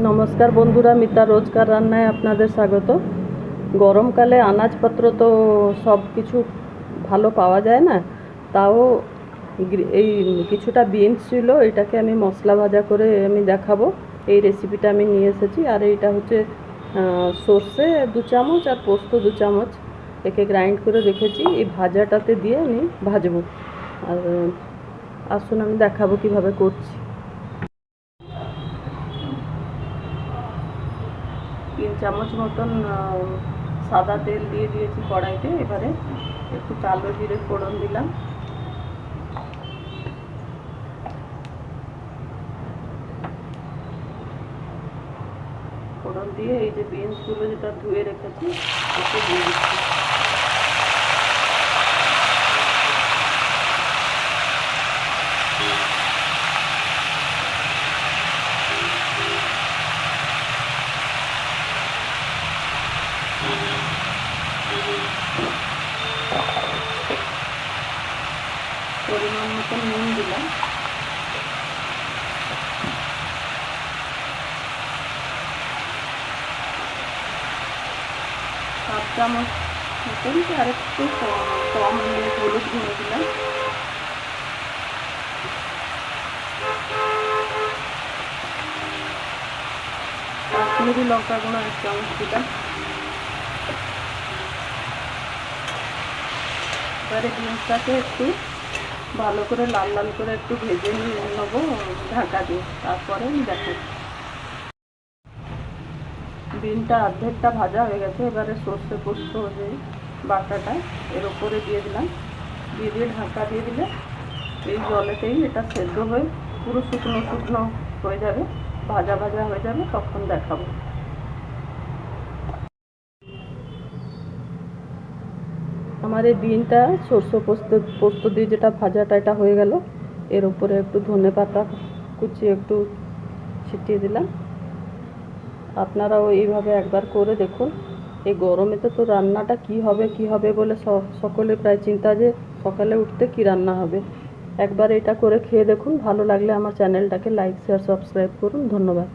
নমস্কার বন্ধুরা, মিতা রোজকার রান্নায় আপনাদের স্বাগত। গরমকালে আনাজপত্র তো সব কিছু ভালো পাওয়া যায় না, তাও এই কিছুটা বিনস ছিল, এটাকে আমি মশলা ভাজা করে আমি দেখাবো। এই রেসিপিটা আমি নিয়ে এসেছি। আর এইটা হচ্ছে সর্ষে 2 চামচ আর পোস্ত 2 চামচ, একে গ্রাইন্ড করে রেখেছি। এই ভাজাটাতে দিয়ে আমি ভাজবো। আর আসুন আমি দেখাবো কিভাবে করছি। 3 চামচ মতন সাদা তেল দিয়ে দিয়েছি কড়াইতে। এবারে একটু কালো জিরে ফোড়ন দিলাম। ফোড়ন দিয়ে এই যে বিনসগুলো যেটা ধুয়ে রেখেছি একটু দিয়ে দিচ্ছি। পরিমাণ মতন নুন দিলাম। হাফ চামচ মতন আর একটু কম হলুদ গুঁড়ো দিলাম। কাশ্মীরি লঙ্কা গুঁড়ো 1 চামচ দিলাম। এবারে বিনসটাকে একটু ভালো করে লাল লাল করে একটু ভেজে নিয়ে নেবো ঢাকা দিয়ে। তারপরে দেখো বিনটা অর্ধেকটা ভাজা হয়ে গেছে। এবারে সর্ষে পোস্ত যে বাটাটা এর ওপরে দিয়ে দিলাম। দিয়ে ঢাকা দিয়ে দিলে এই জলেতেই এটা সেদ্ধ হয়ে পুরো শুকনো শুকনো হয়ে যাবে, ভাজা ভাজা হয়ে যাবে, তখন দেখাবো। আমার এই বিনটা সর্ষে পোস্ত দিয়ে যেটা ভাজাটা এটা হয়ে গেল। এর উপরে একটু ধনে পাতা কুচিয়ে একটু ছিটিয়ে দিলাম। আপনারাও এইভাবে একবার করে দেখুন। এই গরমেতে তো রান্নাটা কি হবে বলে সকলে প্রায় চিন্তা যে সকালে উঠতে কি রান্না হবে। একবার এটা করে খেয়ে দেখুন, ভালো লাগলে আমার চ্যানেলটাকে লাইক শেয়ার সাবস্ক্রাইব করুন। ধন্যবাদ।